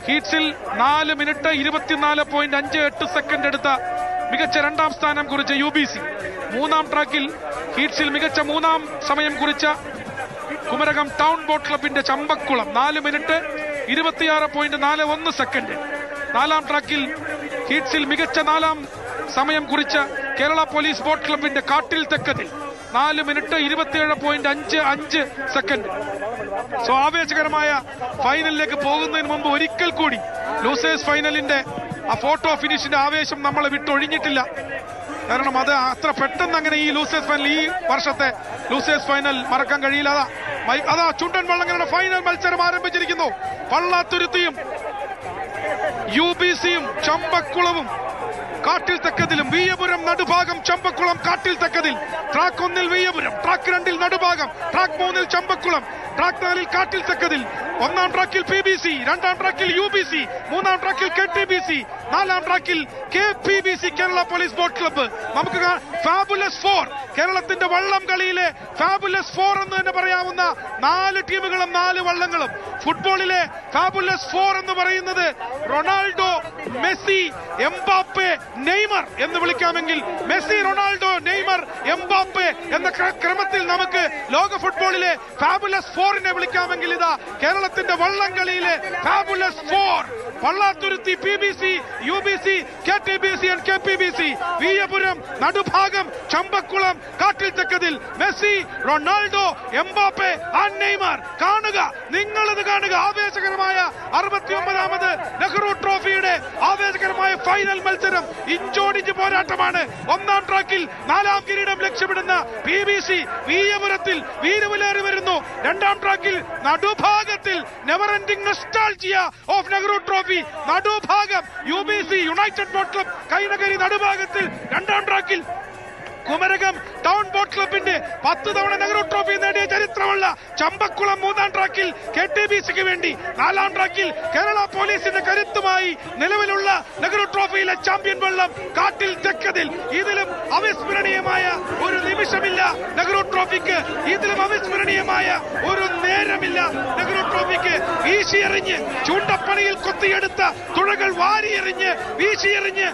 ഹീറ്റ്സിൽ 4 minute 24.58 second എടുത്ത മികച്ച 2ാം സ്ഥാനം കുറിച്ച UBC. 3ാം ട്രാക്കിൽ ഹീറ്റ്സിൽ മികച്ച 3ാം സമയം കുറിച്ച കുമരകം ടൗൺ ബോട്ട് ക്ലബിന്റെ ചമ്പക്കുളം 4 മിനിറ്റ് 26.41 സെക്കൻഡ്. 4ാം ട്രാക്കിൽ ഹീറ്റ്സിൽ മികച്ച 4ാം സമയം കുറിച്ച കേരള പോലീസ് ബോട്ട് ക്ലബിന്റെ കാട്ടിൽ തെക്കതിൽ 4 മിനിറ്റ് 27.55 സെക്കൻഡ്. സോ ആവേശകരമായ ഫൈനലിലേക്ക് പോകുന്നതിന് മുമ്പ് ഒരിക്കൽ കൂടി ലൂസേഴ്സ് ഫൈനലിന്റെ ആ ഫോട്ടോ ഫിനിഷിന്റെ ആവേശം നമ്മളെ വിട്ടൊഴിഞ്ഞിട്ടില്ല. കാരണം അത് അത്ര പെട്ടെന്ന് അങ്ങനെ ഈ ലൂസേഴ്സ് ഫൈനൽ, ഈ വർഷത്തെ ലൂസേഴ്സ് ഫൈനൽ മറക്കാൻ കഴിയില്ല. അതാ ചുണ്ടൻ വള്ളങ്ങളുടെ ഫൈനൽ മത്സരം ആരംഭിച്ചിരിക്കുന്നു. പള്ളാത്തുരുത്തിയും UBCയും ചമ്പക്കുളവും കാട്ടിൽ തെക്കതിലും. വിയ്യപുരം നടുഭാഗം, ചമ്പക്കുളം കാട്ടിൽ തെക്കതിൽ. ട്രാക്ക് 1 വിയ്യപുരം, ട്രാക്ക് 2 നടുഭാഗം, ട്രാക്ക് 3 ചമ്പക്കുളം, ട്രാക്ക് 4 കാട്ടിൽ തെക്കതിൽ. 1ാം ട്രാക്കിൽ PBC, 2ാം ട്രാക്കിൽ UBC, 3ാം ട്രാക്കിൽ KTBC, 4ാം ട്രാക്കിൽ KPBC Kerala police boat club. നമുക്ക് ഫാബുലസ് 4, കേരളത്തിന്റെ വള്ളം കളിയിലെ ഫാബുലസ് 4 എന്ന് തന്നെ പറയാവുന്ന 4 ടീമുകളും 4 വള്ളങ്ങളും. ഫുട്ബോളിലെ ഫാബുലസ് 4 എന്ന് പറയുന്നത് റൊണാൾഡോ, മെസ്സി, എംബാപ്പെ, നെയ്മർ എന്ന് വിളിക്കാമെങ്കിൽ മെസ്സി, റൊണാൾഡോ, നെയ്മർ, എംബാപ്പെ എന്ന ക്രമത്തിൽ നമുക്ക് ലോക ഫുട്ബോളിലെ ഫാബുലസ് 4നെ വിളിക്കാമെങ്കിൽ ഇതാ കേരളത്തിന്റെ വള്ളം കളിയിലെ fabulous 4. Pallathuruthy PBC, UBC, KTBC and KPBC. Veeyapuram Nadubhagam, Champakulam Kattil Thekkethil. Messi, Ronaldo, Mbappe and Neymar. കാണുക, നിങ്ങളത് കാണുക. ആവേശകരമായ 69ാമത് നെഹ്റു ട്രോഫിയുടെ ആവേശകരമായ ഫൈനൽ മത്സരം. ഇഞ്ചോടിഞ്ച് പോരാട്ടമാണ്. 1ാം ട്രാക്കിൽ 4ാം കിരീടം ലക്ഷ്യമിടുന്ന PBC വിയ്യപുരത്തിൽ വീരവിലേറി വരുന്നു. 2ാം ട്രാക്കിൽ നടുഭാഗത്തിൽ never ending nostalgia of Nehru trophy Nadubhagam UBC united boat club Kainakari നടുഭാഗത്തിൽ. 2ാം ട്രാക്കിൽ കുമരകം ടൗൺ ബോട്ട് ക്ലബിന്റെ 10 തവണ നെഹ്റു ട്രോഫി നേടിയ ചരിത്രമുള്ള ചമ്പക്കുളം 3ാം ട്രാക്കിൽ KTBCക്ക് വേണ്ടി. 4ാം ട്രാക്കിൽ കേരള പോലീസിന്റെ കരുത്തുമായി നിലവിലുള്ള നെഹ്റു ട്രോഫിയിലെ ചാമ്പ്യൻ വള്ളം കാട്ടിൽ തെക്കതിൽ. ഇതിലും അവിസ്മരണീയമായ ഒരു നിമിഷമില്ല നെഹ്റു ട്രോഫിക്ക്. ഇതിലും അവിസ്മരണീയമായ ഒരു നേരമില്ല നെഹ്റു ട്രോഫിക്ക്. വീശിയെറിഞ്ഞ് ചൂണ്ടപ്പണിയിൽ കൊത്തിയെടുത്ത തുഴകൾ വാരിയെറിഞ്ഞ് വീശിയെറിഞ്ഞ്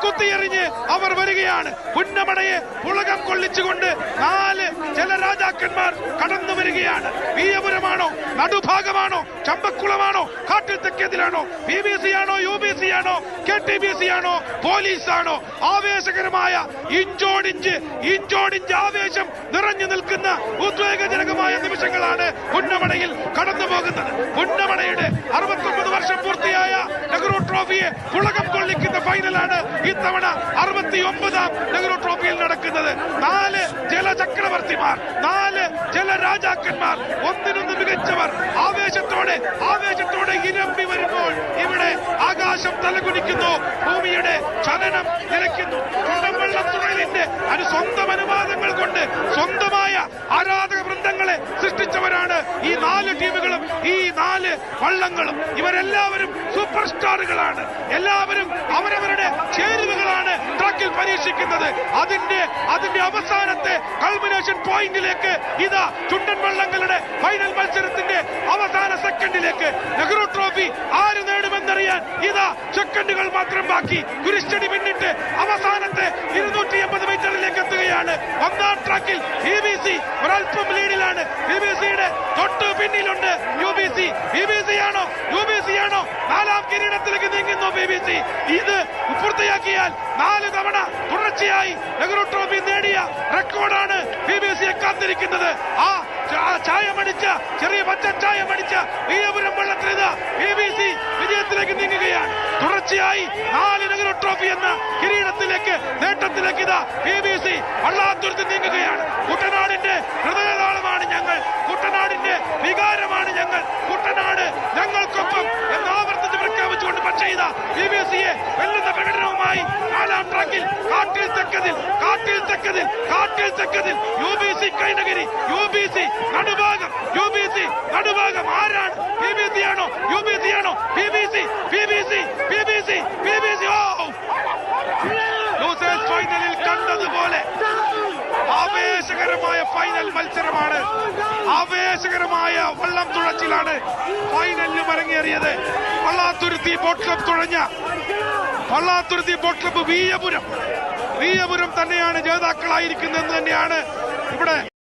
കുത്തിയെറിഞ്ഞ് അവർ വരികയാണ്. പുന്നമടയെ പുളകം കൊള്ളിച്ചുകൊണ്ട് 4 ജലരാജാക്കന്മാർ കടന്നു വരികയാണ്. വിയ്യപുരമാണോ, നടുഭാഗമാണോ, ചമ്പക്കുളമാണോ, കാട്ടിൽ തെക്കതിലാണോ, PBC ആണോ, UBC ആണോ, KTBC ആണോ, പോലീസാണോ? ആവേശകരമായ ഇഞ്ചോടിഞ്ച് ആവേശം നിറഞ്ഞു നിൽക്കുന്ന ഉദ്വേഗജനകമായ നിമിഷങ്ങളാണ് പുന്നമടയിൽ കടന്നു പോകുന്നത്. പുന്നമടയുടെ 69 വർഷം പൂർത്തിയായ നെഹ്റു ട്രോഫിയെ പുളകം കൊള്ളിക്കുന്ന ഫൈനലാണ് ഇത്തവണ 69ാം നെഹ്റു ട്രോഫിയിൽ നടക്കുന്നത്. 4 ജലചക്രവർത്തിമാർ, 4 ജലരാജാക്കന്മാർ, ഒന്നിനൊന്ന് മികച്ചവർ ആവേശത്തോടെ ഇരമ്പി വരുമ്പോൾ ഇവിടെ ആകാശം തലകുനിക്കുന്നു, ഭൂമിയുടെ ചലനം നിലയ്ക്കുന്നു. ചുണ്ടൻവള്ളത്തുഴലിന്റെ സ്വന്തം അനുവാദങ്ങൾ കൊണ്ട് സ്വന്തമായ ആരാധക വൃന്ദങ്ങളെ സൃഷ്ടിച്ചവരാണ് ഈ 4 ടീമുകളും ഈ 4 വള്ളങ്ങളും. ഇവരെല്ലാവരും സൂപ്പർ സ്റ്റാറുകളാണ്. എല്ലാവരും അവരവരുടെ ചേരുവകളാണ് ട്രാക്കിൽ പരീക്ഷിക്കുന്നത്. അതിന്റെ അവസാനത്തെ കൾമിനേഷൻ പോയിന്റിലേക്ക് ഇതാ ചുണ്ടൻ വള്ളങ്ങളുടെ ഫൈനൽ മത്സരത്തിന്റെ അവസാന സെക്കൻഡിലേക്ക് നെഹ്റു ട്രോഫി ആര് നേടുമെന്നറിയാൻ ഇതാ സെക്കൻഡുകൾ മാത്രം ബാക്കി. കുരിശടി പിന്നിട്ട് അവസാനത്തെ 280 മീറ്ററിലേക്ക് എത്തുകയാണ്. 1ാം ട്രാക്കിൽ PBC ഒരൽപ്പം ലീഡിലാണ്. PBCയുടെ തൊട്ട് പിന്നിലുണ്ട് UBC. PBC ആണോ 4ാം കിരീടത്തിലേക്ക് നീങ്ങുന്നു PBC. ഇത് പൂർത്തിയാക്കിയാൽ 4 തവണ തുടർച്ചയായി നെഹ്റു ട്രോഫി നേടിയ റെക്കോർഡാണ് PBCയെ കാത്തിരിക്കുന്നത്. ആ ചായമടിച്ച ചെറിയ പച്ച ചായമടിച്ച വിയ്യപുരം വള്ളത്തിൽ PBC വിജയത്തിലേക്ക് നീങ്ങുകയാണ്. തുടർച്ചയായി 4 നെഹ്റു ട്രോഫി എന്ന കിരീടത്തിലേക്ക്, നേട്ടത്തിലേക്ക് ഇതാ PBC വള്ളാത്തുരുത്തി നീങ്ങുകയാണ്. കുട്ടനാടിന്റെ ഹൃദയതാളമാണ് ഞങ്ങൾ, കുട്ടനാടിന്റെ വികാരമാണ് ഞങ്ങൾ, കുട്ടനാട് ഞങ്ങൾക്കൊപ്പം എന്ന് ആവർത്തിച്ച് പ്രഖ്യാപിച്ചുകൊണ്ട് പക്ഷേ ഇതാ PBCയെ വെല്ലുന്ന പ്രകടനവുമായി 4ാം ട്രാക്കിൽ കാട്ടിൽ തെക്കതിൽ UBC കൈനഗരി, UBC നടുഭാഗം ആരാണ്? PBC ആണോ? PBC. ലൂസേഴ്സ് ഫൈനലിൽ കണ്ടതുപോലെ ആവേശകരമായ ആവേശകരമായ ഫൈനൽ മത്സരമാണ്. ആവേശകരമായ വള്ളം തുഴച്ചിലാണ് ഫൈനലിൽ അരങ്ങേറിയത്. പള്ളാത്തുരുത്തി ബോട്ട് ക്ലബ് തുഴഞ്ഞ പള്ളാത്തുരുത്തി ബോട്ട് ക്ലബ് വീയപുരം തന്നെയാണ് ജേതാക്കളായിരിക്കുന്നതെന്ന് തന്നെയാണ് ഇവിടെ